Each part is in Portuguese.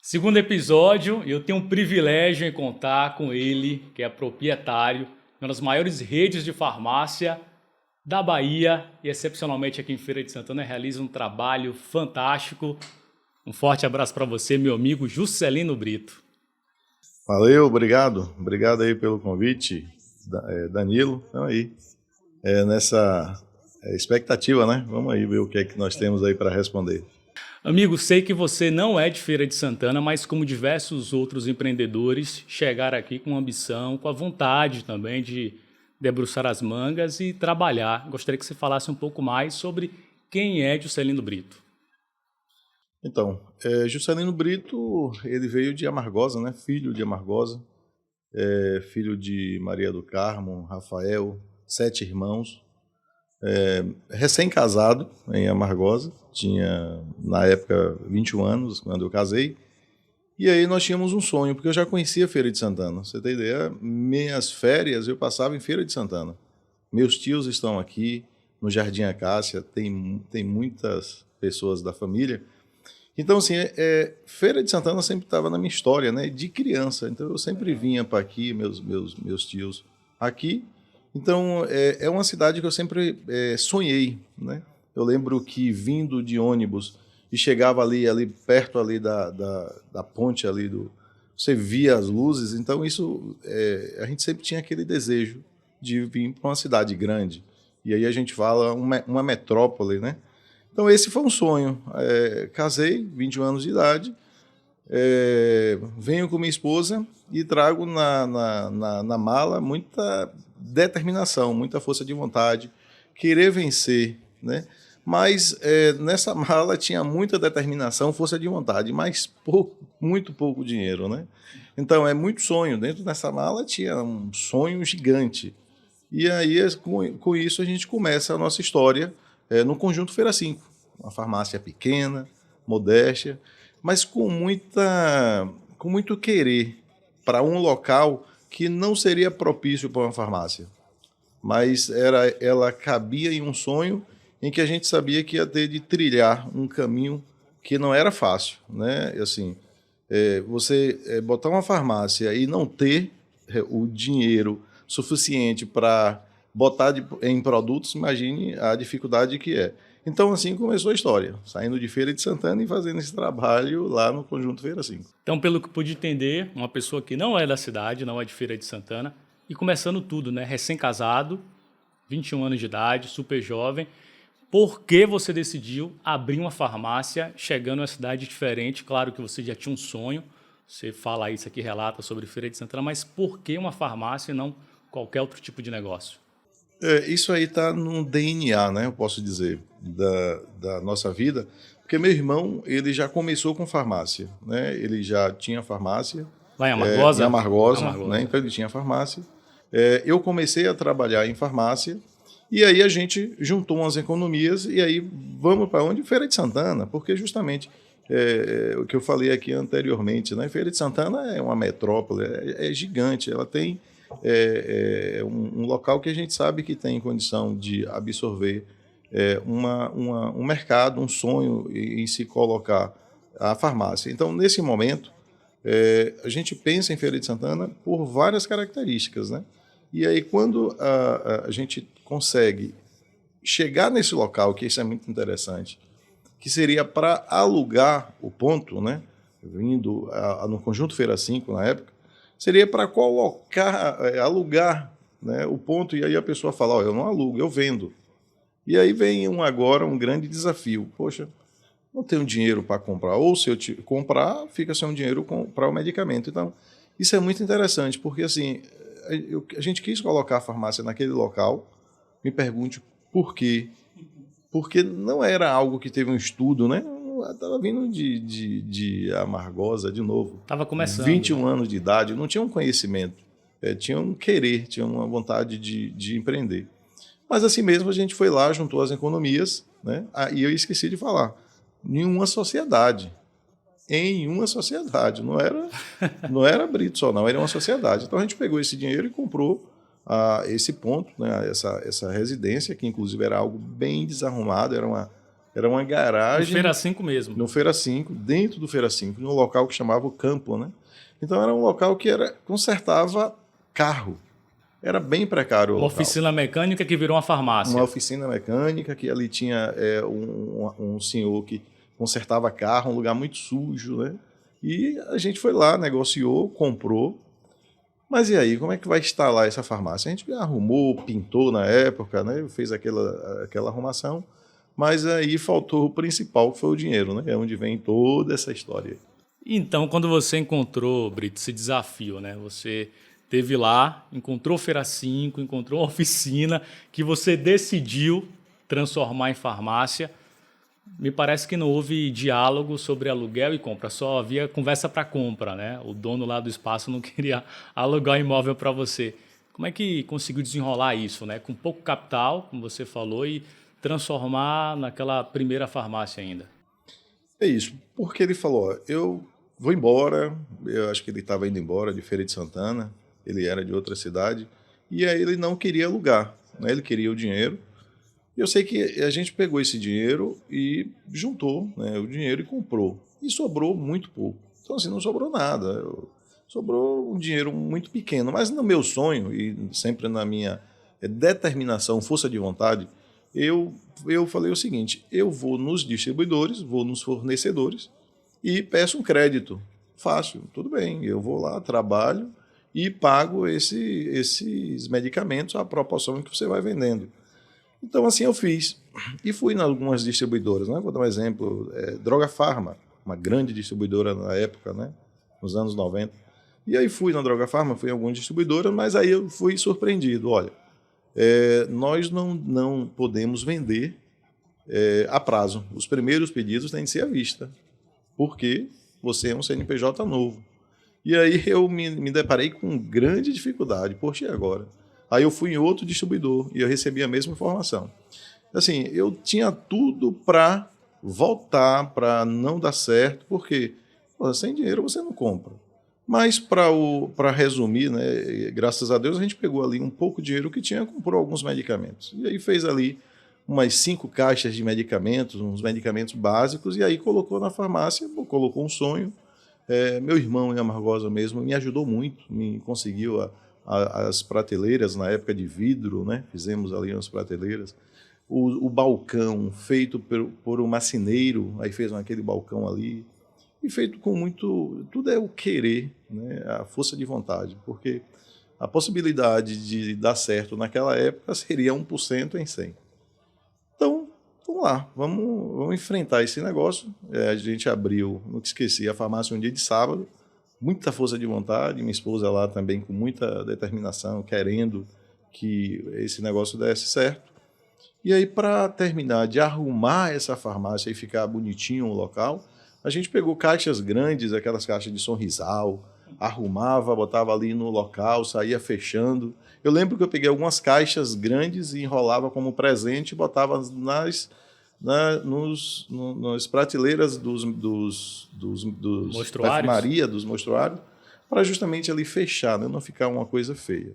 Segundo episódio, eu tenho um privilégio em contar com ele, que é proprietário de uma das maiores redes de farmácia da Bahia e excepcionalmente aqui em Feira de Santana realiza um trabalho fantástico. Um forte abraço para você, meu amigo Juscelino Brito. Valeu, obrigado. Obrigado aí pelo convite, Danilo. Então aí, nessa expectativa, né? Vamos aí ver o que é que nós temos aí para responder. Amigo, sei que você não é de Feira de Santana, mas como diversos outros empreendedores, chegaram aqui com ambição, com a vontade também de debruçar as mangas e trabalhar. Gostaria que você falasse um pouco mais sobre quem é Juscelino Brito. Então, Juscelino Brito, ele veio de Amargosa, né? Filho de Amargosa, filho de Maria do Carmo, Rafael, 7 irmãos. Recém-casado em Amargosa, tinha na época 21 anos quando eu casei, e aí nós tínhamos um sonho, porque eu já conhecia Feira de Santana. Você tem ideia? Minhas férias eu passava em Feira de Santana. Meus tios estão aqui no Jardim Acácia, tem muitas pessoas da família. Então, assim, Feira de Santana sempre estava na minha história, né? De criança. Então, eu sempre vinha para aqui, meus tios aqui. Então, é uma cidade que eu sempre sonhei, né? Eu lembro que vindo de ônibus e chegava ali perto ali da ponte ali você via as luzes. Então, isso a gente sempre tinha aquele desejo de vir para uma cidade grande. E aí a gente fala uma metrópole, né? Então, esse foi um sonho. Casei, 21 anos de idade, venho com minha esposa e trago na mala muita determinação, muita força de vontade, querer vencer, né? Mas nessa mala tinha muita determinação, força de vontade, mas muito pouco dinheiro, né? Então, é muito sonho. Dentro dessa mala tinha um sonho gigante. E aí, com isso, a gente começa a nossa história no Conjunto Feira 5, uma farmácia pequena, modéstia, mas com muito querer para um local que não seria propício para uma farmácia, mas ela cabia em um sonho em que a gente sabia que ia ter de trilhar um caminho que não era fácil, né? Assim, você botar uma farmácia e não ter o dinheiro suficiente para botar em produtos, imagine a dificuldade que é. Então, assim começou a história, saindo de Feira de Santana e fazendo esse trabalho lá no Conjunto Feira 5. Então, pelo que pude entender, uma pessoa que não é da cidade, não é de Feira de Santana, e começando tudo, né? Recém-casado, 21 anos de idade, super jovem. Por que você decidiu abrir uma farmácia chegando em uma cidade diferente? Claro que você já tinha um sonho, você fala isso aqui, relata sobre Feira de Santana, mas por que uma farmácia e não qualquer outro tipo de negócio? Isso aí está no DNA, né? Eu posso dizer, da nossa vida, porque meu irmão ele já começou com farmácia, né? Ele já tinha farmácia Lá em em Amargosa? Amargosa, né? Amargosa. Então ele tinha farmácia. Eu comecei a trabalhar em farmácia e aí a gente juntou umas economias e aí vamos para onde? Feira de Santana, porque justamente o que eu falei aqui anteriormente, né? Feira de Santana é uma metrópole, é gigante, ela tem um local que a gente sabe que tem condição de absorver um mercado, um sonho em se colocar a farmácia. Então, nesse momento, a gente pensa em Feira de Santana por várias características, né? E aí, quando a gente consegue chegar nesse local, que isso é muito interessante, que seria para alugar o ponto, né? Vindo no Conjunto Feira 5, na época, seria para colocar, alugar, né, o ponto, e aí a pessoa fala, eu não alugo, eu vendo. E aí vem agora um grande desafio. Poxa, não tenho dinheiro para comprar, ou se eu comprar, fica sem um dinheiro para o medicamento. Então, isso é muito interessante, porque assim, a gente quis colocar a farmácia naquele local, me pergunte por quê. Porque não era algo que teve um estudo, né? Estava vindo de Amargosa, de novo, Estava começando, 21 né? anos de idade, não tinha um conhecimento, tinha um querer, tinha uma vontade de empreender. Mas assim mesmo a gente foi lá, juntou as economias, né? E eu esqueci de falar, em uma sociedade, não era Brito só não, era uma sociedade. Então a gente pegou esse dinheiro e comprou esse ponto, né? Essa residência, que inclusive era algo bem desarrumado, Era uma No garagem Feira 5 mesmo. no Feira 5, dentro do Feira 5, num local que chamava o Campo, né? Então era um local que consertava carro. Era bem precário o Uma local. oficina mecânica que virou uma Uma farmácia. oficina mecânica, que ali tinha um senhor que consertava carro, um lugar muito sujo, né? E a gente foi lá, negociou, comprou. Mas e aí, como é que vai instalar essa farmácia? A gente arrumou, pintou na época, né? Fez aquela arrumação, mas aí faltou o principal, que foi o dinheiro, né? É onde vem toda essa história. Então, quando você encontrou, Brito, esse desafio, né? Você teve lá, encontrou Feira 5, encontrou uma oficina que você decidiu transformar em farmácia. Me parece que não houve diálogo sobre aluguel e compra, só havia conversa para compra, né? O dono lá do espaço não queria alugar o imóvel para você. Como é que conseguiu desenrolar isso, né? Com pouco capital, como você falou, e transformar naquela primeira farmácia ainda? É isso, porque ele falou, ó, eu vou embora, eu acho que ele estava indo embora de Feira de Santana, ele era de outra cidade, e aí ele não queria alugar, né? Ele queria o dinheiro. E eu sei que a gente pegou esse dinheiro e juntou, né, o dinheiro e comprou. E sobrou muito pouco. Então, assim, não sobrou nada. Sobrou um dinheiro muito pequeno. Mas no meu sonho, e sempre na minha determinação, força de vontade, eu falei o seguinte: eu vou nos distribuidores, vou nos fornecedores e peço um crédito. Fácil, tudo bem. Eu vou lá, trabalho e pago esses medicamentos à proporção que você vai vendendo. Então, assim, eu fiz. E fui em algumas distribuidoras, né? Vou dar um exemplo. Droga Farma, uma grande distribuidora na época, né? Nos anos 90. E aí fui na Droga Farma, fui em algumas distribuidoras, mas aí eu fui surpreendido. Olha, nós não podemos vender a prazo. Os primeiros pedidos têm que ser à vista, porque você é um CNPJ novo. E aí eu me deparei com grande dificuldade. Poxa, e agora? Aí eu fui em outro distribuidor e eu recebi a mesma informação. Assim, eu tinha tudo para voltar, para não dar certo, porque sem dinheiro você não compra. Mas para resumir, né, graças a Deus a gente pegou ali um pouco de dinheiro que tinha, comprou alguns medicamentos. E aí fez ali umas 5 caixas de medicamentos, uns medicamentos básicos, e aí colocou na farmácia, colocou um sonho. Meu irmão em Amargosa mesmo me ajudou muito, me conseguiu as prateleiras na época de vidro, né? Fizemos ali umas prateleiras. O balcão feito por um marceneiro, aí fez aquele balcão ali. E feito com muito... Tudo é o querer, né? A força de vontade, porque a possibilidade de dar certo naquela época seria 1% em 100. Então, vamos lá, vamos enfrentar esse negócio. A gente abriu, nunca esqueci, a farmácia um dia de sábado, muita força de vontade, minha esposa lá também com muita determinação, querendo que esse negócio desse certo. E aí, para terminar de arrumar essa farmácia e ficar bonitinho o local, a gente pegou caixas grandes, aquelas caixas de Sonrisal, arrumava, botava ali no local, saía fechando. Eu lembro que eu peguei algumas caixas grandes e enrolava como presente e botava nas prateleiras dos Mostruários? perfumaria, dos mostruários, para justamente ali fechar, né? Não ficar uma coisa feia.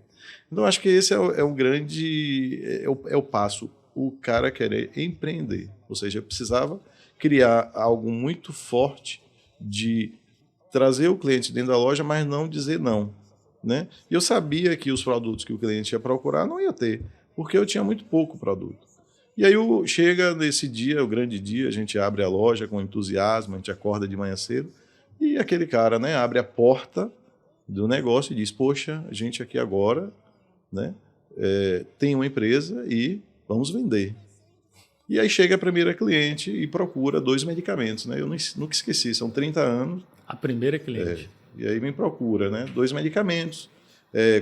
Então, acho que esse é o grande, é o passo, o cara querer empreender. Ou seja, eu precisava criar algo muito forte de trazer o cliente dentro da loja, mas não dizer não, né? E eu sabia que os produtos que o cliente ia procurar não ia ter, porque eu tinha muito pouco produto. E aí chega nesse dia, o grande dia, a gente abre a loja com entusiasmo, a gente acorda de manhã cedo, e aquele cara, né, abre a porta do negócio e diz: poxa, a gente aqui agora, né, tem uma empresa e vamos vender. E aí chega a primeira cliente e procura 2 medicamentos, né? Eu nunca esqueci, são 30 anos. A primeira cliente. E aí me procura, né? 2 medicamentos,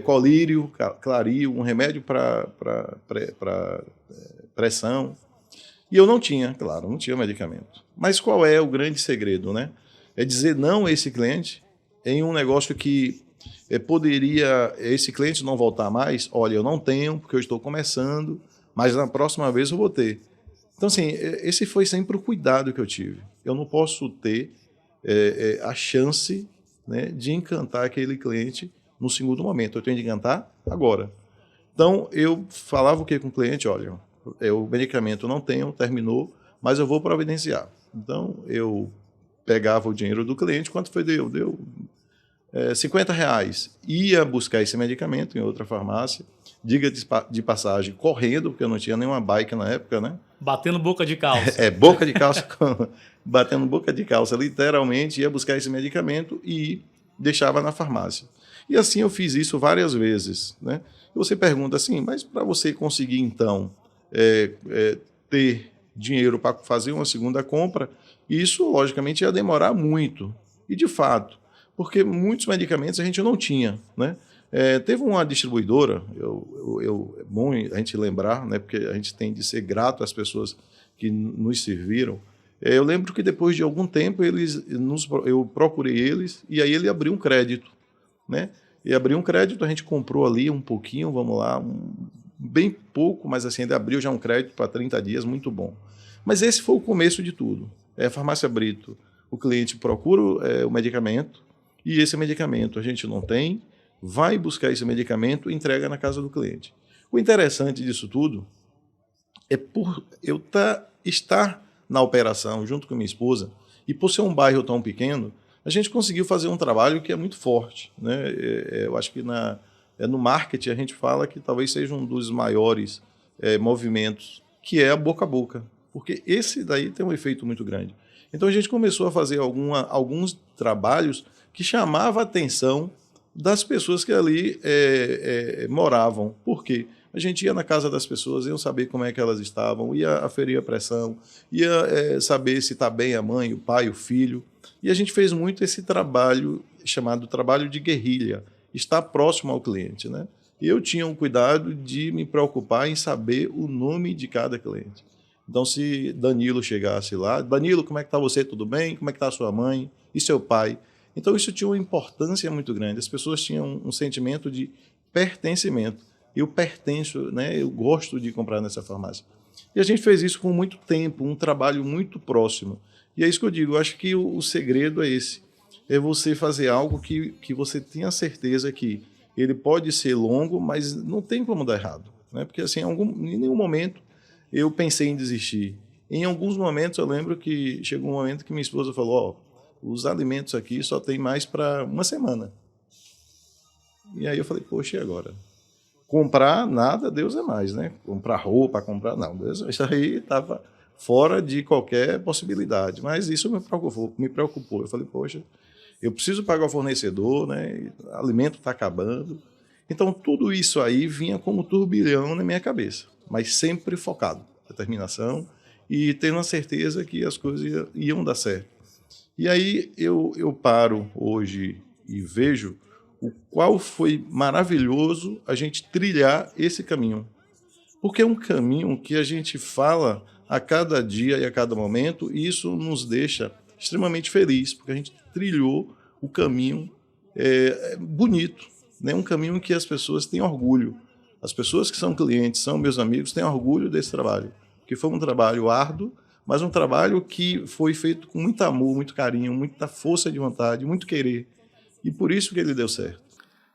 colírio, clario, um remédio para pressão. E eu não tinha, claro, não tinha medicamento. Mas qual é o grande segredo, né? É dizer não a esse cliente em um negócio que poderia esse cliente não voltar mais. Olha, eu não tenho porque eu estou começando, mas na próxima vez eu vou ter. Então, assim, esse foi sempre o cuidado que eu tive. Eu não posso ter a chance, né, de encantar aquele cliente no segundo momento. Eu tenho de encantar agora. Então, eu falava o que com o cliente? Olha, o medicamento eu não tenho, terminou, mas eu vou providenciar. Então, eu pegava o dinheiro do cliente, quanto foi deu? Deu R$ 50. Ia buscar esse medicamento em outra farmácia, diga de passagem, correndo, porque eu não tinha nenhuma bike na época, né? Batendo boca de calça. Boca de calça, batendo boca de calça, literalmente, ia buscar esse medicamento e deixava na farmácia. E assim eu fiz isso várias vezes, né? E você pergunta assim, mas para você conseguir, então, ter dinheiro para fazer uma segunda compra, isso, logicamente, ia demorar muito. E, de fato, porque muitos medicamentos a gente não tinha, né? Teve uma distribuidora, é bom a gente lembrar, né? Porque a gente tem de ser grato às pessoas que nos serviram. Eu lembro que depois de algum tempo eu procurei eles e aí ele abriu um crédito, né? E abriu um crédito, a gente comprou ali um pouquinho, vamos lá, bem pouco, mas assim, ele abriu já um crédito para 30 dias, muito bom. Mas esse foi o começo de tudo. Farmácia Brito, o cliente procura o medicamento e esse medicamento a gente não tem, vai buscar esse medicamento e entrega na casa do cliente. O interessante disso tudo é por eu estar na operação junto com minha esposa e por ser um bairro tão pequeno, a gente conseguiu fazer um trabalho que é muito forte, né? Eu acho que no marketing a gente fala que talvez seja um dos maiores movimentos, que é a boca a boca, porque esse daí tem um efeito muito grande. Então a gente começou a fazer alguns trabalhos que chamavam a atenção das pessoas que ali moravam. Por quê? A gente ia na casa das pessoas, ia saber como é que elas estavam, ia aferir a pressão, ia saber se está bem a mãe, o pai, o filho. E a gente fez muito esse trabalho chamado trabalho de guerrilha, estar próximo ao cliente, né? E eu tinha um cuidado de me preocupar em saber o nome de cada cliente. Então, se Danilo chegasse lá, Danilo, como é que está você? Tudo bem? Como é que está a sua mãe? E seu pai? Então, isso tinha uma importância muito grande. As pessoas tinham um sentimento de pertencimento. Eu pertenço, né? Eu gosto de comprar nessa farmácia. E a gente fez isso por muito tempo, um trabalho muito próximo. E é isso que eu digo, eu acho que o segredo é esse. É você fazer algo que você tenha certeza que ele pode ser longo, mas não tem como dar errado, né? Porque assim, em nenhum momento eu pensei em desistir. Em alguns momentos eu lembro que chegou um momento que minha esposa falou, os alimentos aqui só tem mais para uma semana. E aí eu falei, poxa, e agora? Comprar nada, Deus é mais, né? Comprar roupa, não, Deus, isso aí estava fora de qualquer possibilidade. Mas isso me preocupou. Eu falei, poxa, eu preciso pagar o fornecedor, né? O alimento está acabando. Então, tudo isso aí vinha como turbilhão na minha cabeça, mas sempre focado, determinação e tendo a certeza que as coisas iam dar certo. E aí eu paro hoje e vejo o qual foi maravilhoso a gente trilhar esse caminho. Porque é um caminho que a gente fala a cada dia e a cada momento, e isso nos deixa extremamente felizes, porque a gente trilhou o caminho bonito, né? Um caminho em que as pessoas têm orgulho. As pessoas que são clientes, são meus amigos, têm orgulho desse trabalho, porque foi um trabalho árduo, mas um trabalho que foi feito com muito amor, muito carinho, muita força de vontade, muito querer. E por isso que ele deu certo.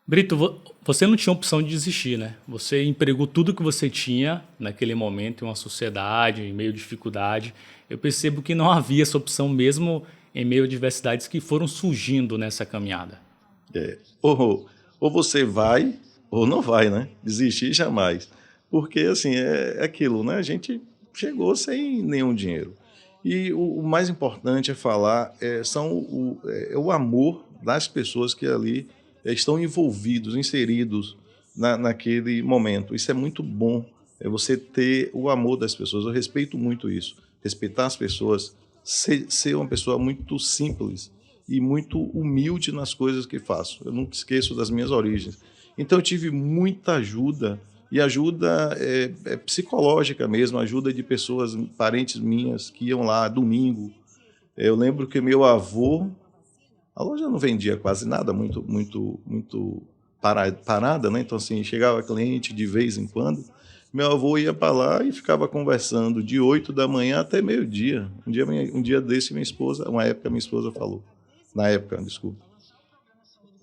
Brito, você não tinha opção de desistir, né? Você empregou tudo que você tinha naquele momento em uma sociedade, em meio à dificuldade. Eu percebo que não havia essa opção mesmo em meio a diversidades que foram surgindo nessa caminhada. Ou você vai ou não vai, né? Desistir jamais. Porque, assim, é aquilo, né? A gente chegou sem nenhum dinheiro. E o mais importante é falar o amor das pessoas que ali estão envolvidos, inseridos naquele momento. Isso é muito bom, você ter o amor das pessoas. Eu respeito muito isso. Respeitar as pessoas, ser uma pessoa muito simples e muito humilde nas coisas que faço. Eu nunca esqueço das minhas origens. Então eu tive muita ajuda, e ajuda psicológica mesmo, ajuda de pessoas, parentes minhas, que iam lá domingo. Eu lembro que meu avô, a loja não vendia quase nada, muito parada, né? Então, assim, chegava cliente de vez em quando. Meu avô ia para lá e ficava conversando de 8 da manhã até meio-dia. Um dia desse, uma época minha esposa falou. Na época, desculpa.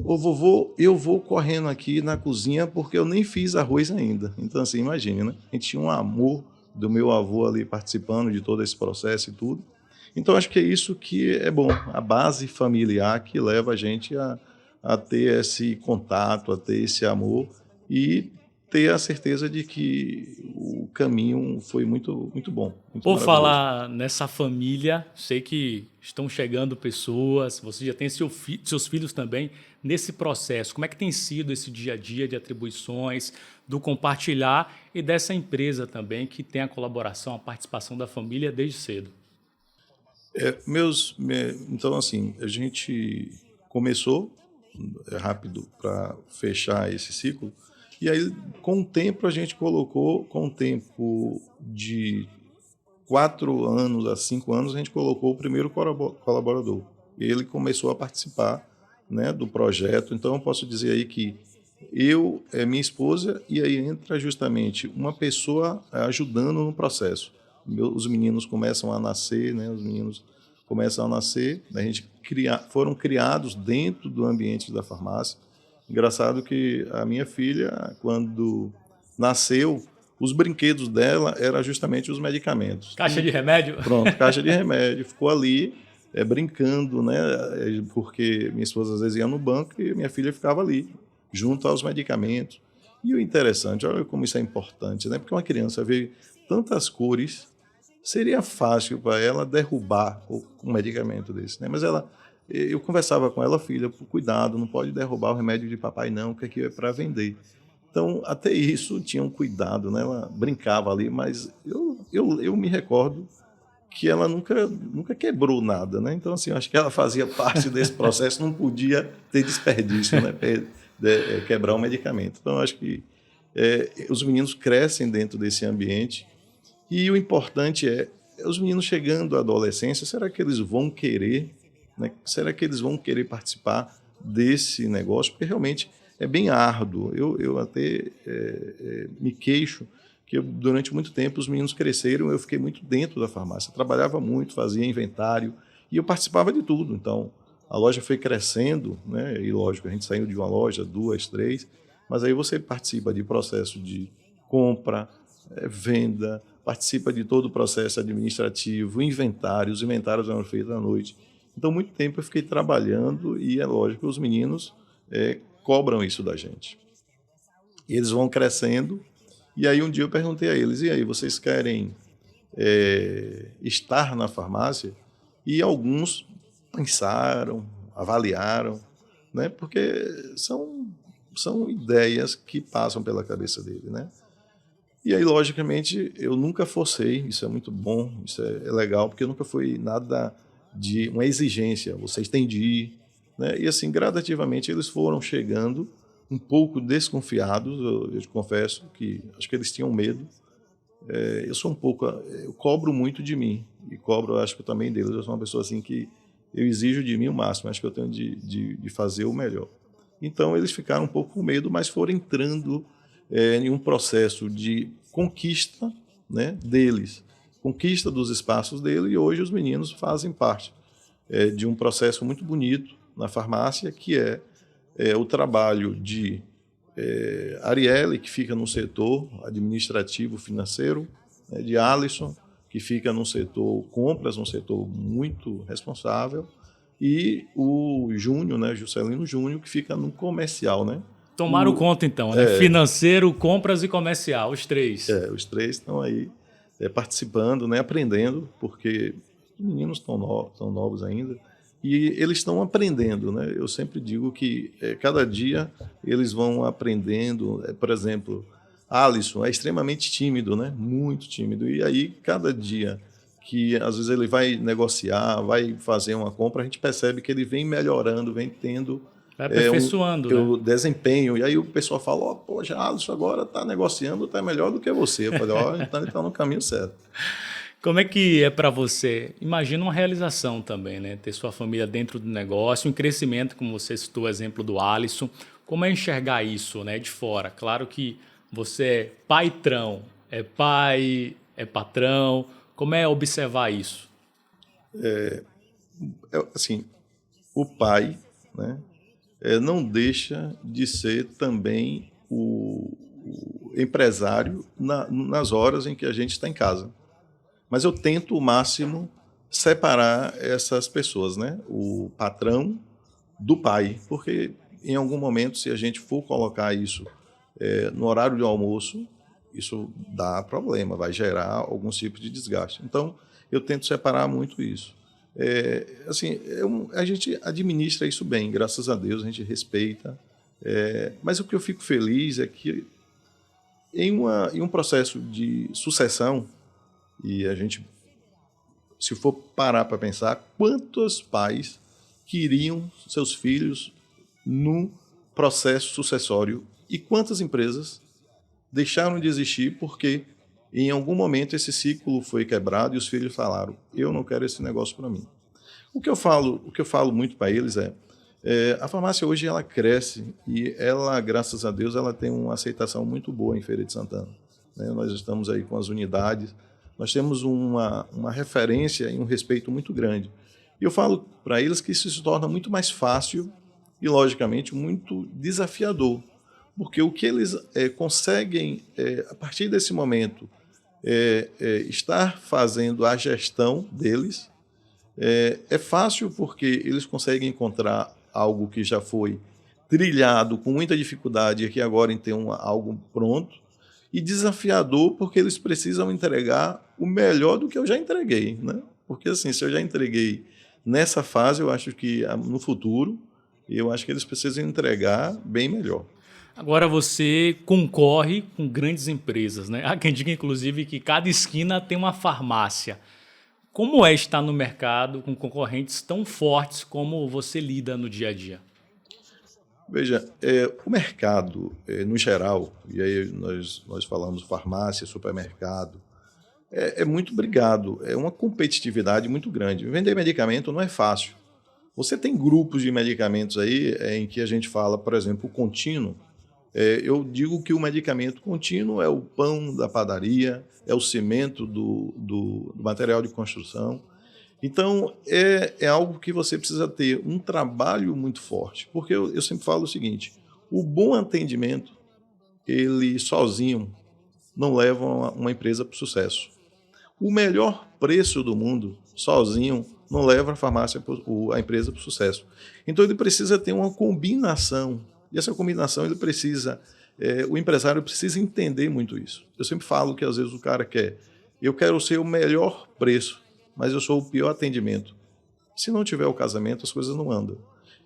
Ô, vovô, eu vou correndo aqui na cozinha porque eu nem fiz arroz ainda. Então, assim, imagine, né? A gente tinha um amor do meu avô ali participando de todo esse processo e tudo. Então, acho que é isso que é bom, a base familiar que leva a gente a ter esse contato, a ter esse amor e ter a certeza de que o caminho foi muito, muito bom, muito Por maravilhoso. falar nessa família, sei que estão chegando pessoas, você já tem seus filhos também nesse processo. Como é que tem sido esse dia a dia de atribuições, do compartilhar e dessa empresa também que tem a colaboração, a participação da família desde cedo? Então, assim, a gente começou rápido para fechar esse ciclo, e aí, com o tempo, a gente colocou, com o tempo de 4 anos a 5 anos, a gente colocou o primeiro colaborador. Ele começou a participar, né, do projeto. Então, eu posso dizer aí que minha esposa, e aí entra justamente uma pessoa ajudando no processo. Os meninos começam a nascer, né, os meninos começam a nascer, foram criados dentro do ambiente da farmácia. Engraçado que a minha filha, quando nasceu, os brinquedos dela eram justamente os medicamentos. Caixa de remédio? Pronto, caixa de remédio. Ficou ali brincando, né? Porque minha esposa às vezes ia no banco e minha filha ficava ali, junto aos medicamentos. E o interessante, olha como isso é importante, né? Porque uma criança vê tantas cores, seria fácil para ela derrubar um medicamento desse, né? Mas eu conversava com ela, filha, cuidado, não pode derrubar o remédio de papai não, que aqui é para vender. Então, até isso tinha um cuidado, né? Ela brincava ali, mas eu me recordo que ela nunca quebrou nada, né? Então, assim, eu acho que ela fazia parte desse processo, não podia ter desperdício, né? Quebrar um medicamento. Então, eu acho que os meninos crescem dentro desse ambiente e o importante os meninos chegando à adolescência, será que eles vão querer, né? Será que eles vão querer participar desse negócio? Porque realmente é bem árduo. Eu até me queixo que durante muito tempo os meninos cresceram, eu fiquei muito dentro da farmácia, trabalhava muito, fazia inventário e eu participava de tudo. Então, a loja foi crescendo, né? E lógico, a gente saiu de uma loja, 2, 3, mas aí você participa de processo de compra, venda, participa de todo o processo administrativo, inventário, os inventários eram feitos à noite. Então, muito tempo eu fiquei trabalhando e é lógico, os meninos cobram isso da gente. E eles vão crescendo, e aí um dia eu perguntei a eles, e aí, vocês querem estar na farmácia? E alguns pensaram, avaliaram, né? Porque são ideias que passam pela cabeça dele, né? E aí, logicamente, eu nunca forcei, isso é muito bom, isso é legal, porque nunca foi nada de uma exigência, vocês têm de ir, né? E assim, gradativamente, eles foram chegando um pouco desconfiados, eu te confesso que acho que eles tinham medo. Eu cobro muito de mim, e cobro, acho que também deles, eu sou uma pessoa assim que eu exijo de mim o máximo, acho que eu tenho de fazer o melhor. Então, eles ficaram um pouco com medo, mas foram entrando em um processo de conquista, né, deles, conquista dos espaços dele, e hoje os meninos fazem parte de um processo muito bonito na farmácia, que é o trabalho de Arielle, que fica no setor administrativo financeiro, né, de Alisson, que fica no setor compras, um setor muito responsável, e o Júnior, né, Juscelino Júnior, que fica no comercial, né? Tomaram conta então, né? Financeiro, compras e comercial, os três. Os três estão aí participando, né, aprendendo, porque os meninos estão novos ainda, e eles estão aprendendo, né? Eu sempre digo que cada dia eles vão aprendendo. Por exemplo, Alisson é extremamente tímido, né? Muito tímido. E aí, cada dia que às vezes ele vai negociar, vai fazer uma compra, a gente percebe que ele vem melhorando, vem tendo Vai aperfeiçoando, né? desempenho. E aí o pessoal fala, poxa, Alisson agora está negociando, está melhor do que você. Eu falei, então ele está no caminho certo. Como é que é para você? Imagina uma realização também, né? Ter sua família dentro do negócio, um crescimento, como você citou o exemplo do Alisson. Como é enxergar isso, né, de fora? Claro que você é patrão, é pai, é patrão. Como é observar isso? Assim, o pai, né, não deixa de ser também o empresário nas horas em que a gente está em casa. Mas eu tento o máximo separar essas pessoas, né? O patrão do pai, porque em algum momento, se a gente for colocar isso no horário de almoço, isso dá problema, vai gerar algum tipo de desgaste. Então, eu tento separar muito isso. Assim, a gente administra isso bem, graças a Deus, a gente respeita. Mas o que eu fico feliz é que em um processo de sucessão, e a gente, se for parar para pensar, quantos pais queriam seus filhos no processo sucessório e quantas empresas deixaram de existir porque em algum momento esse ciclo foi quebrado e os filhos falaram: eu não quero esse negócio para mim. O que eu falo muito para eles a farmácia hoje ela cresce e ela, graças a Deus, ela tem uma aceitação muito boa em Feira de Santana, né? Nós estamos aí com as unidades, nós temos uma referência e um respeito muito grande. E eu falo para eles que isso se torna muito mais fácil e, logicamente, muito desafiador, porque o que eles conseguem, a partir desse momento, estar fazendo a gestão deles, é fácil porque eles conseguem encontrar algo que já foi trilhado com muita dificuldade e que agora tem algo pronto, e desafiador porque eles precisam entregar o melhor do que eu já entreguei, né? Porque assim, se eu já entreguei nessa fase, eu acho que no futuro, eu acho que eles precisam entregar bem melhor. Agora você concorre com grandes empresas, né? Há quem diga, inclusive, que cada esquina tem uma farmácia. Como é estar no mercado com concorrentes tão fortes como você lida no dia a dia? Veja, o mercado, no geral, e aí nós falamos farmácia, supermercado, é muito brigado, é uma competitividade muito grande. Vender medicamento não é fácil. Você tem grupos de medicamentos aí em que a gente fala, por exemplo, o contínuo. Eu digo que o medicamento contínuo é o pão da padaria, é o cimento do material de construção. Então, é algo que você precisa ter um trabalho muito forte, porque eu sempre falo o seguinte: o bom atendimento, ele sozinho não leva uma empresa para o sucesso. O melhor preço do mundo, sozinho, não leva a empresa para o sucesso. Então, ele precisa ter uma combinação. E essa combinação, o empresário precisa entender muito isso. Eu sempre falo que, às vezes, o cara eu quero ser o melhor preço, mas eu sou o pior atendimento. Se não tiver o casamento, as coisas não andam.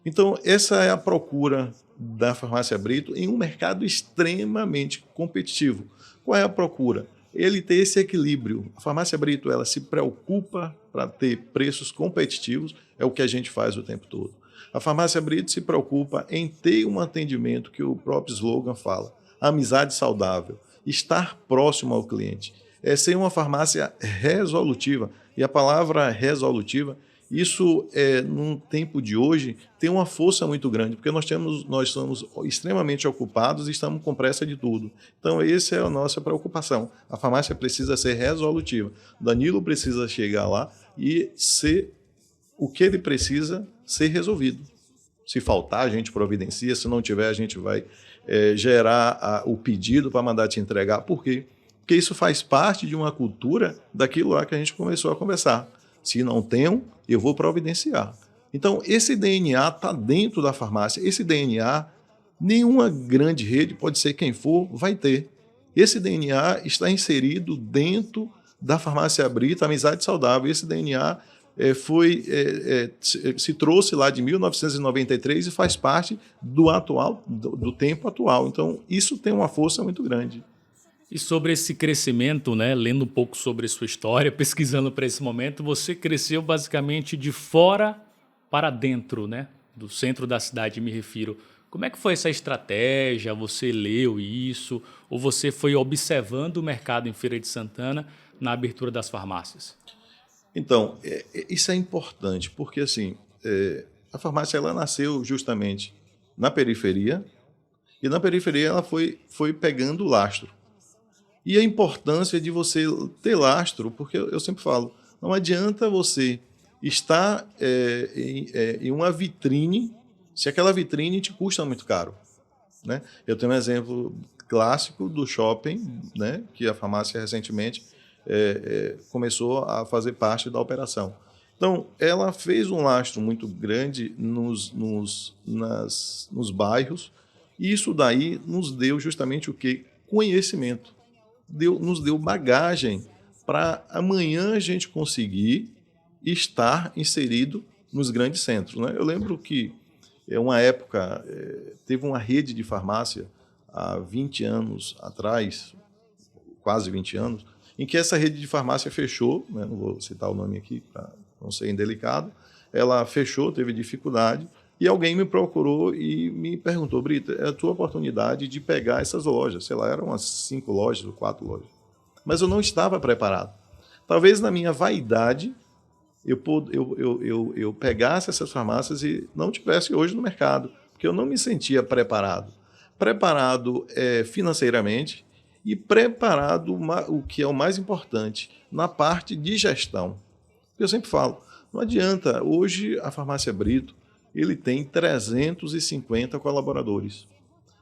Então, essa é a procura da Farmácia Brito em um mercado extremamente competitivo. Qual é a procura? Ele ter esse equilíbrio. A Farmácia Brito, ela se preocupa para ter preços competitivos, é o que a gente faz o tempo todo. A Farmácia Brito se preocupa em ter um atendimento que o próprio slogan fala: amizade saudável, estar próximo ao cliente, ser uma farmácia resolutiva. E a palavra resolutiva, isso, num tempo de hoje, tem uma força muito grande, porque nós estamos extremamente ocupados e estamos com pressa de tudo. Então, essa é a nossa preocupação. A farmácia precisa ser resolutiva. Danilo precisa chegar lá e ser o que ele precisa ser resolvido. Se faltar, a gente providencia. Se não tiver, a gente vai gerar o pedido para mandar te entregar. Por quê? Porque isso faz parte de uma cultura daquilo lá que a gente começou a conversar. Se não tenho, eu vou providenciar. Então, esse DNA está dentro da farmácia. Esse DNA, nenhuma grande rede, pode ser quem for, vai ter. Esse DNA está inserido dentro da Farmácia Brito, Amizade Saudável. Esse DNA se trouxe lá de 1993 e faz parte do tempo atual. Então, isso tem uma força muito grande. E sobre esse crescimento, né, lendo um pouco sobre a sua história, pesquisando para esse momento, você cresceu basicamente de fora para dentro, né, do centro da cidade, me refiro. Como é que foi essa estratégia? Você leu isso? Ou você foi observando o mercado em Feira de Santana na abertura das farmácias? Então, isso é importante, porque assim, a farmácia ela nasceu justamente na periferia, e na periferia ela foi pegando lastro. E a importância de você ter lastro, porque eu sempre falo, não adianta você estar em uma vitrine se aquela vitrine te custa muito caro, né? Eu tenho um exemplo clássico do shopping, né, que a farmácia recentemente começou a fazer parte da operação. Então, ela fez um lastro muito grande nos bairros, e isso daí nos deu justamente o quê? Conhecimento. Nos deu bagagem para amanhã a gente conseguir estar inserido nos grandes centros, né? Eu lembro que, uma época, teve uma rede de farmácia há 20 anos atrás, quase 20 anos, em que essa rede de farmácia fechou, né? Não vou citar o nome aqui para não ser indelicado, ela fechou, teve dificuldade, e alguém me procurou e me perguntou: Brito, é a tua oportunidade de pegar essas lojas, sei lá, eram umas 5 lojas ou 4 lojas. Mas eu não estava preparado. Talvez na minha vaidade eu pegasse essas farmácias e não tivesse hoje no mercado, porque eu não me sentia preparado. Preparado financeiramente e preparado, o que é o mais importante, na parte de gestão. Eu sempre falo, não adianta, hoje a Farmácia Brito ele tem 350 colaboradores.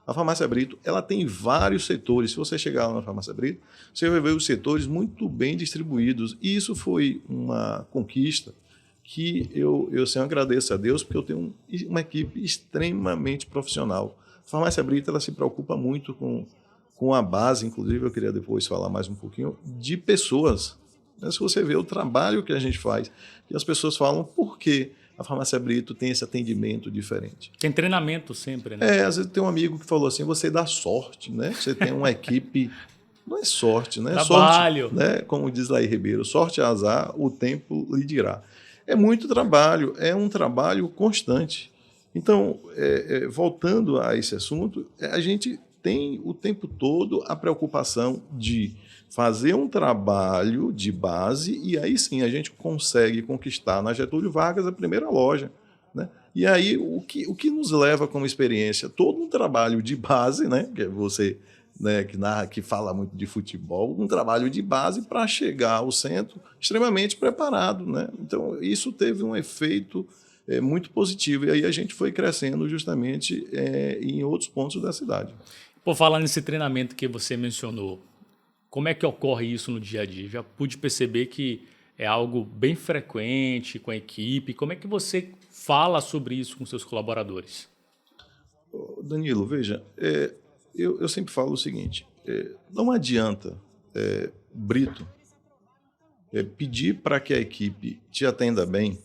A Farmácia Brito ela tem vários setores. Se você chegar lá na Farmácia Brito, você vai ver os setores muito bem distribuídos. E isso foi uma conquista que eu sempre agradeço a Deus, porque eu tenho uma equipe extremamente profissional. A Farmácia Brito ela se preocupa muito com a base, inclusive eu queria depois falar mais um pouquinho, de pessoas. Se você vê o trabalho que a gente faz, e as pessoas falam por quê a Farmácia Brito tem esse atendimento diferente. Tem treinamento sempre, né? Às vezes tem um amigo que falou assim, você dá sorte, né? Você tem uma equipe, não é sorte, né? Trabalho. Sorte, né? Como diz Laí Ribeiro, sorte é azar, o tempo lhe dirá. É muito trabalho, é um trabalho constante. Então, voltando a esse assunto, a gente tem o tempo todo a preocupação de fazer um trabalho de base e aí sim a gente consegue conquistar na Getúlio Vargas a primeira loja, né? E aí o que nos leva como experiência? Todo um trabalho de base, né? Que é você, né, que fala muito de futebol, um trabalho de base para chegar ao centro extremamente preparado, né? Então isso teve um efeito muito positivo e aí a gente foi crescendo justamente em outros pontos da cidade. Por falar nesse treinamento que você mencionou, como é que ocorre isso no dia a dia? Já pude perceber que é algo bem frequente com a equipe. Como é que você fala sobre isso com seus colaboradores? Danilo, veja, eu sempre falo o seguinte, não adianta, Brito, pedir para que a equipe te atenda bem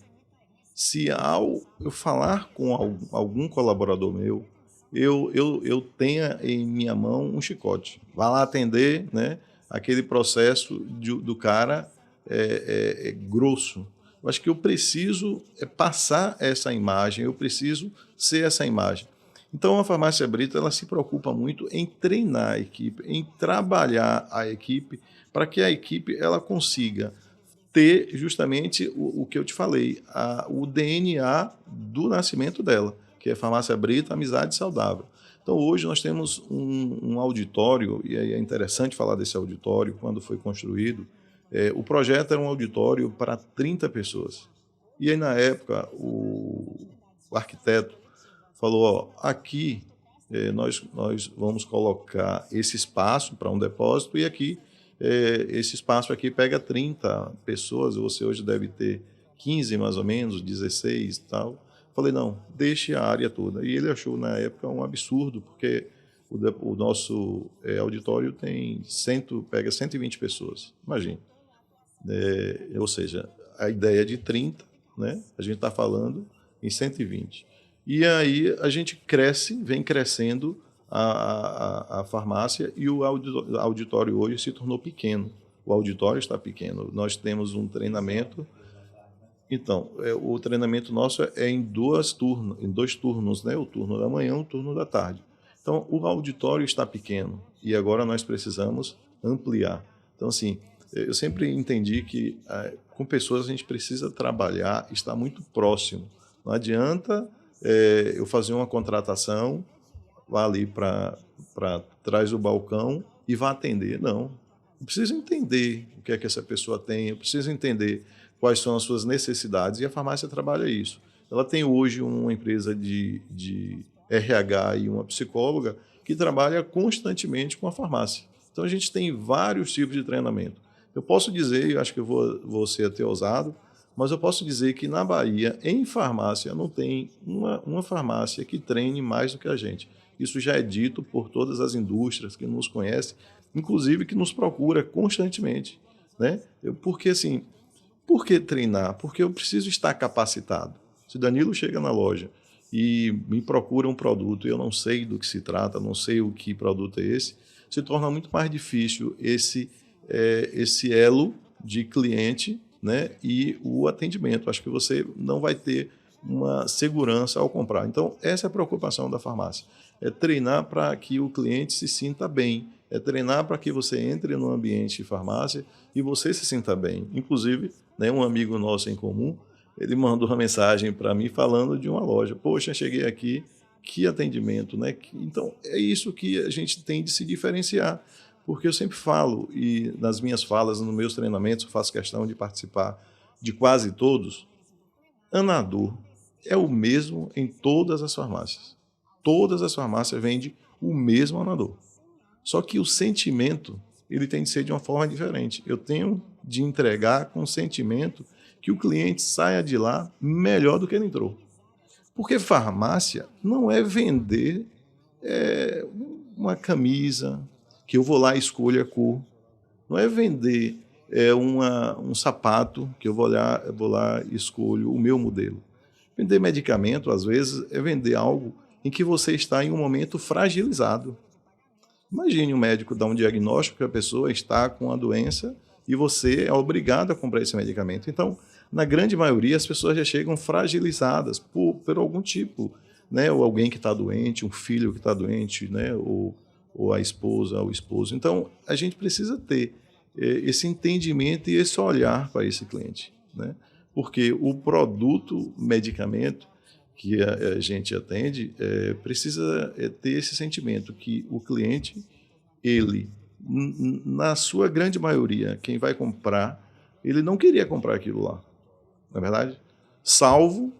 se ao eu falar com algum colaborador meu, eu tenha em minha mão um chicote. Vá lá atender, né? Aquele processo do cara grosso. Eu acho que eu preciso passar essa imagem, eu preciso ser essa imagem. Então, a Farmácia Brito ela se preocupa muito em treinar a equipe, em trabalhar a equipe, para que a equipe ela consiga ter justamente o que eu te falei, o DNA do nascimento dela, que é Farmácia Brito, Amizade Saudável. Então, hoje nós temos um auditório, e aí é interessante falar desse auditório, quando foi construído. O projeto era um auditório para 30 pessoas. E aí, na época, o arquiteto falou, aqui nós vamos colocar esse espaço para um depósito e aqui, esse espaço aqui pega 30 pessoas, você hoje deve ter 15 mais ou menos, 16 e tal. Falei, não, deixe a área toda. E ele achou, na época, um absurdo, porque o nosso auditório pega 120 pessoas. Imagine. Ou seja, a ideia é de 30, né? A gente está falando em 120. E aí a gente vem crescendo a farmácia e o auditório hoje se tornou pequeno. O auditório está pequeno. Nós temos um treinamento. Então, o treinamento nosso é em dois turnos, né? O turno da manhã e o turno da tarde. Então, o auditório está pequeno e agora nós precisamos ampliar. Então, assim, eu sempre entendi que com pessoas a gente precisa trabalhar, estar muito próximo. Não adianta eu fazer uma contratação, vá ali para trás do balcão e vá atender. Não. Eu preciso entender o que é que essa pessoa tem, eu preciso entender quais são as suas necessidades, e a farmácia trabalha isso. Ela tem hoje uma empresa de RH e uma psicóloga que trabalha constantemente com a farmácia. Então, a gente tem vários tipos de treinamento. Eu posso dizer, eu acho que eu vou ser até ousado, mas eu posso dizer que na Bahia, em farmácia, não tem uma farmácia que treine mais do que a gente. Isso já é dito por todas as indústrias que nos conhecem, inclusive que nos procura constantemente, né? Porque assim, por que treinar? Porque eu preciso estar capacitado. Se o Danilo chega na loja e me procura um produto e eu não sei do que se trata, não sei o que produto é esse, se torna muito mais difícil esse elo de cliente, né, e o atendimento. Acho que você não vai ter uma segurança ao comprar. Então, essa é a preocupação da farmácia. É treinar para que o cliente se sinta bem, é treinar para que você entre no ambiente de farmácia e você se sinta bem. Inclusive, né, um amigo nosso em comum, ele mandou uma mensagem para mim falando de uma loja. Poxa, cheguei aqui, que atendimento, né? Então, é isso que a gente tem de se diferenciar. Porque eu sempre falo, e nas minhas falas, nos meus treinamentos, eu faço questão de participar de quase todos, Anador é o mesmo em todas as farmácias. Todas as farmácias vendem o mesmo Anador. Só que o sentimento, ele tem de ser de uma forma diferente. Eu tenho de entregar com sentimento que o cliente saia de lá melhor do que ele entrou. Porque farmácia não é vender uma camisa, que eu vou lá e escolho a cor. Não é vender um sapato, que eu vou lá e escolho o meu modelo. Vender medicamento, às vezes, é vender algo em que você está em um momento fragilizado. Imagine um médico dar um diagnóstico que a pessoa está com a doença e você é obrigado a comprar esse medicamento. Então, na grande maioria, as pessoas já chegam fragilizadas por algum tipo, né? Ou alguém que está doente, um filho que está doente, né? Ou a esposa, ou o esposo. Então, a gente precisa ter esse entendimento e esse olhar para esse cliente, né? Porque o produto, medicamento que a gente atende, precisa ter esse sentimento que o cliente, ele, na sua grande maioria, quem vai comprar, ele não queria comprar aquilo lá, não é verdade? Salvo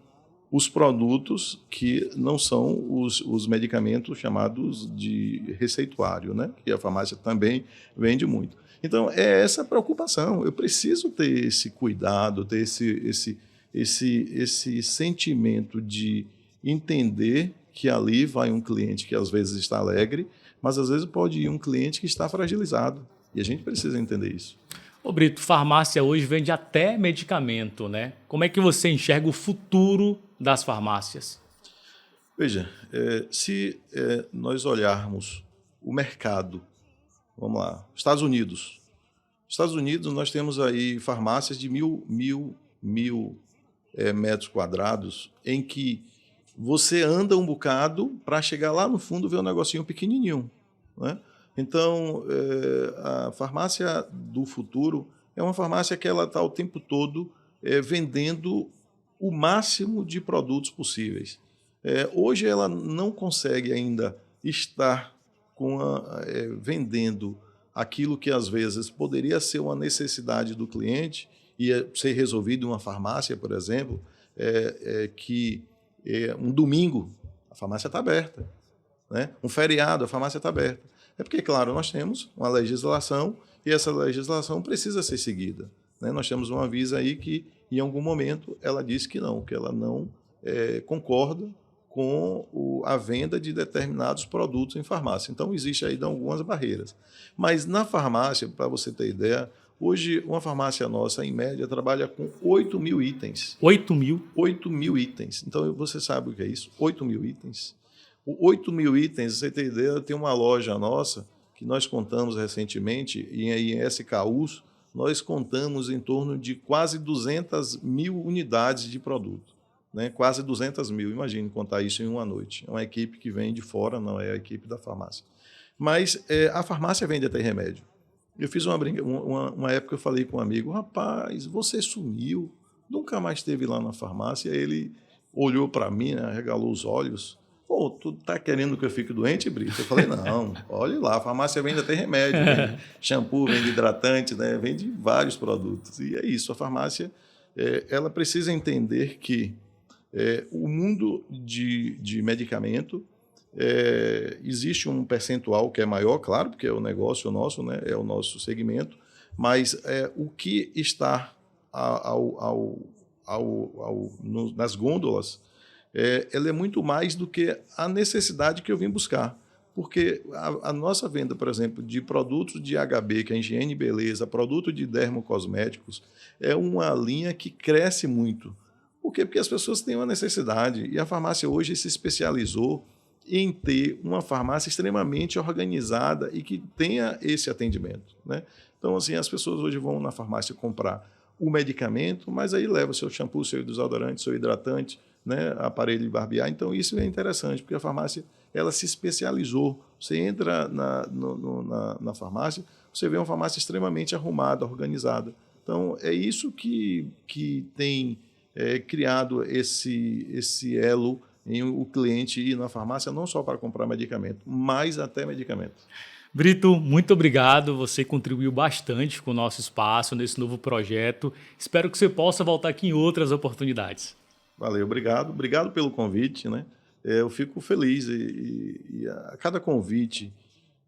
os produtos que não são os medicamentos chamados de receituário, né? Que a farmácia também vende muito. Então, é essa preocupação. Eu preciso ter esse cuidado, ter esse sentimento de entender que ali vai um cliente que às vezes está alegre, mas às vezes pode ir um cliente que está fragilizado. E a gente precisa entender isso. Ô Brito, farmácia hoje vende até medicamento, né? Como é que você enxerga o futuro das farmácias? Veja, se nós olharmos o mercado, vamos lá, Estados Unidos. Estados Unidos nós temos aí farmácias de mil metros quadrados em que você anda um bocado para chegar lá no fundo e ver um negocinho pequenininho, né? Então, a farmácia do futuro é uma farmácia que ela está o tempo todo vendendo o máximo de produtos possíveis. Hoje ela não consegue ainda estar vendendo aquilo que às vezes poderia ser uma necessidade do cliente e ser resolvido em uma farmácia, por exemplo, um domingo a farmácia está aberta, né? Um feriado a farmácia está aberta. É porque, claro, nós temos uma legislação e essa legislação precisa ser seguida, né? Nós temos uma Anvisa aí que, em algum momento, ela disse que ela não concorda com a venda de determinados produtos em farmácia. Então, existe aí algumas barreiras. Mas na farmácia, para você ter ideia, hoje uma farmácia nossa, em média, trabalha com 8.000 itens. 8.000? 8.000 itens. Então, você sabe o que é isso? 8.000 itens. 8.000 itens, você tem ideia, tem uma loja nossa que nós contamos recentemente, em SKUs, nós contamos em torno de quase 200.000 unidades de produto, né? Quase 200.000, imagine contar isso em uma noite. É uma equipe que vem de fora, não é a equipe da farmácia. Mas a farmácia vende até remédio. Eu fiz uma época, eu falei com um amigo, rapaz, você sumiu, nunca mais esteve lá na farmácia. Ele olhou para mim, né, arregalou os olhos. Pô, tu tá querendo que eu fique doente, Brito? Eu falei, não, olhe lá, a farmácia vende até remédio, vende shampoo, vende hidratante, né, vende vários produtos. E é isso, a farmácia ela precisa entender que o mundo de medicamento Existe um percentual que é maior, claro, porque é o negócio nosso, né? É o nosso segmento, mas o que está nas gôndolas, ela é muito mais do que a necessidade que eu vim buscar. Porque a nossa venda, por exemplo, de produtos de HB, que é higiene e beleza, produto de dermocosméticos, é uma linha que cresce muito. Por quê? Porque as pessoas têm uma necessidade e a farmácia hoje se especializou em ter uma farmácia extremamente organizada e que tenha esse atendimento, né? Então, assim, as pessoas hoje vão na farmácia comprar o medicamento, mas aí leva seu shampoo, seu desodorante, seu hidratante, né, aparelho de barbear. Então, isso é interessante, porque a farmácia ela se especializou. Você entra na farmácia, você vê uma farmácia extremamente arrumada, organizada. Então, é isso que tem criado esse elo em o cliente ir na farmácia, não só para comprar medicamento, mas até medicamento. Brito, muito obrigado. Você contribuiu bastante com o nosso espaço nesse novo projeto. Espero que você possa voltar aqui em outras oportunidades. Valeu, obrigado. Obrigado pelo convite, né? Eu fico feliz e a cada convite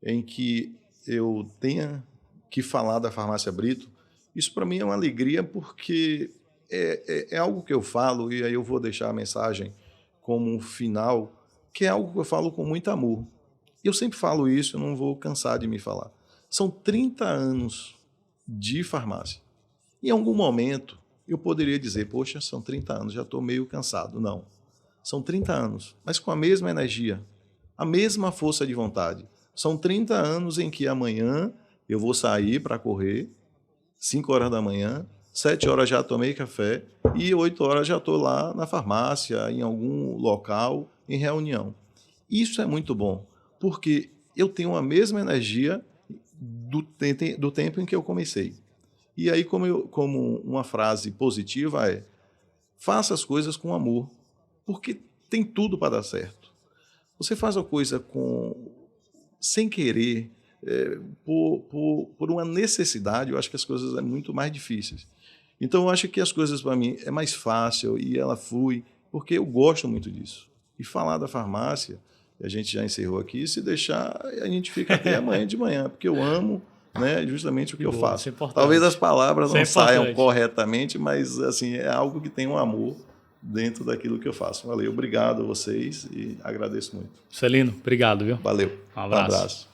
em que eu tenha que falar da Farmácia Brito, isso para mim é uma alegria porque é algo que eu falo e aí eu vou deixar a mensagem como um final, que é algo que eu falo com muito amor. Eu sempre falo isso, eu não vou cansar de me falar. São 30 anos de farmácia. Em algum momento, eu poderia dizer, poxa, são 30 anos, já estou meio cansado. Não. São 30 anos, mas com a mesma energia, a mesma força de vontade. São 30 anos em que amanhã eu vou sair para correr, 5 horas da manhã, 7 horas já tomei café e 8 horas já estou lá na farmácia, em algum local, em reunião. Isso é muito bom, porque eu tenho a mesma energia do tempo em que eu comecei. E aí, como uma frase positiva faça as coisas com amor, porque tem tudo para dar certo. Você faz a coisa sem querer, por uma necessidade, eu acho que as coisas são muito mais difíceis. Então, eu acho que as coisas, para mim, é mais fácil e ela flui, porque eu gosto muito disso. E falar da farmácia, a gente já encerrou aqui, se deixar, a gente fica até amanhã de manhã, porque eu amo, né, justamente o que eu faço. Talvez as palavras não saiam corretamente, mas assim, é algo que tem um amor dentro daquilo que eu faço. Valeu, obrigado a vocês e agradeço muito. Celino, obrigado, viu? Valeu. Um abraço.